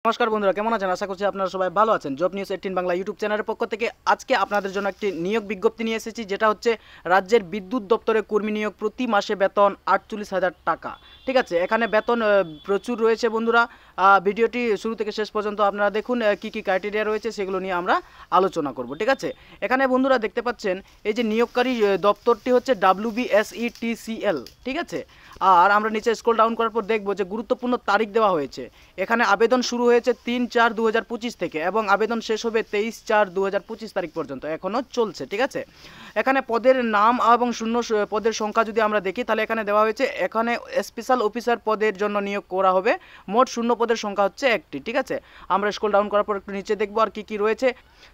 নমস্কার বন্ধুরা, কেমন আছেন? আশা করছি আপনারা সবাই ভালো আছেন। জব নিউজ 18 বাংলা ইউটিউব চ্যানেলের পক্ষ থেকে আজকে আপনাদের জন্য একটি নিয়োগ বিজ্ঞপ্তি নিয়ে এসেছি, যেটা হচ্ছে রাজ্যের বিদ্যুৎ দপ্তরে কর্মী নিয়োগ। প্রতি মাসে বেতন 48,000 টাকা। ঠিক আছে, এখানে বেতন প্রচুর রয়েছে বন্ধুরা। ভিডিওটি শুরু থেকে শেষ পর্যন্ত আপনারা দেখুন, কি কি ক্রাইটেরিয়া রয়েছে সেগুলো নিয়ে আমরা আলোচনা করব। ঠিক আছে, এখানে বন্ধুরা দেখতে পাচ্ছেন এই যে নিয়োগকারী দপ্তরটি হচ্ছে WBSETCL। ঠিক আছে, আর আমরা নিচে স্ক্রল ডাউন করার পর দেখব যে গুরুত্বপূর্ণ তারিখ দেওয়া হয়েছে। এখানে আবেদন শুরু হয়েছে 3/4/2025 থেকে এবং আবেদন শেষ হবে 23/4/2025 তারিখ পর্যন্ত, এখনও চলছে। ঠিক আছে, এখানে পদের নাম এবং শূন্য পদের সংখ্যা যদি আমরা দেখি, তাহলে এখানে দেওয়া হয়েছে এখানে স্পেশাল অফিসার পদের জন্য নিয়োগ করা হবে। মোট শূন্য পদের সংখ্যা হচ্ছে 1টি। ঠিক আছে, আমরা স্ক্রল ডাউন করার পর একটু নিচে দেখব আর কি কি রয়েছে।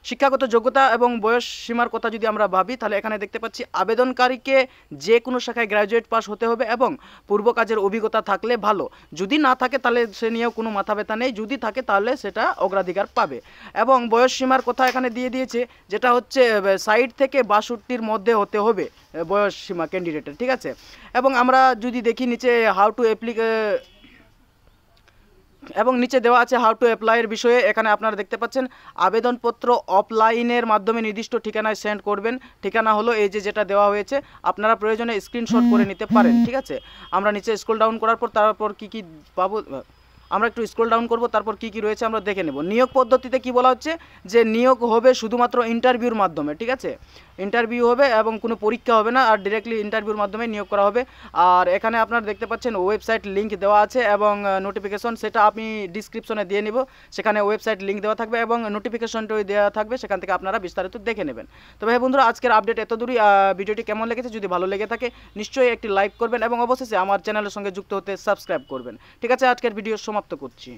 শিক্ষাগত যোগ্যতা এবং বয়স সীমার কথা যদি আমরা ভাবি, তাহলে এখানে দেখতে পাচ্ছি আবেদনকারীকে যে কোনো শাখায় গ্র্যাজুয়েট পাস হতে হবে এবং পূর্ব কাজের অভিজ্ঞতা থাকলে ভালো। যদি না থাকে তাহলে সে নিয়েও কোনো মাথা ব্যথা নেই, যদি থাকে তাহলে সেটা অগ্রাধিকার পাবে। এবং বয়স সীমার কথা এখানে দিয়ে দিয়েছে, যেটা হচ্ছে 60 থেকে 62-র মধ্যে হতে হবে বয়স সীমা ক্যান্ডিডেটের। ঠিক আছে, এবং আমরা যদি দেখি নিচে এবং নিচে দেওয়া আছে হাউ টু অ্যাপ্লাইয়ের বিষয়ে। এখানে আপনারা দেখতে পাচ্ছেন আবেদনপত্র অফলাইনের মাধ্যমে নির্দিষ্ট ঠিকানায় সেন্ড করবেন। ঠিকানা হলো এই যে যেটা দেওয়া হয়েছে, আপনারা প্রয়োজনে স্ক্রিনশট করে নিতে পারেন। ঠিক আছে, আমরা নিচে স্ক্রল ডাউন করার পর তারপর কি কি পাবো, আমরা একটু স্ক্রল ডাউন করব, তারপর কি কি রয়েছে আমরা দেখে নেব। নিয়োগ পদ্ধতিতে কি বলা হচ্ছে, যে নিয়োগ হবে শুধুমাত্র ইন্টারভিউর মাধ্যমে। ঠিক আছে, ইন্টারভিউ হবে এবং কোনো পরীক্ষা হবে না, আর ডিরেক্টলি ইন্টারভিউর মাধ্যমে নিয়োগ করা হবে। আর এখানে আপনারা দেখতে পাচ্ছেন ওয়েবসাইট লিঙ্ক দেওয়া আছে এবং নোটিফিকেশন, সেটা আমি ডিসক্রিপশনে দিয়ে নিব। সেখানে ওয়েবসাইট লিঙ্ক দেওয়া থাকবে এবং নোটিফিকেশনটাও দেওয়া থাকবে, সেখান থেকে আপনারা বিস্তারিত দেখে নেবেন। তো ভাই বন্ধুরা, আজকের আপডেট এত দূরই। ভিডিওটি কেমন লেগেছে, যদি ভালো লেগে থাকে নিশ্চয়ই একটি লাইক করবেন এবং অবশেষে আমার চ্যানেলের সঙ্গে যুক্ত হতে সাবস্ক্রাইব করবেন। ঠিক আছে, আজকের ভিডিও সমাপ্ত করছি।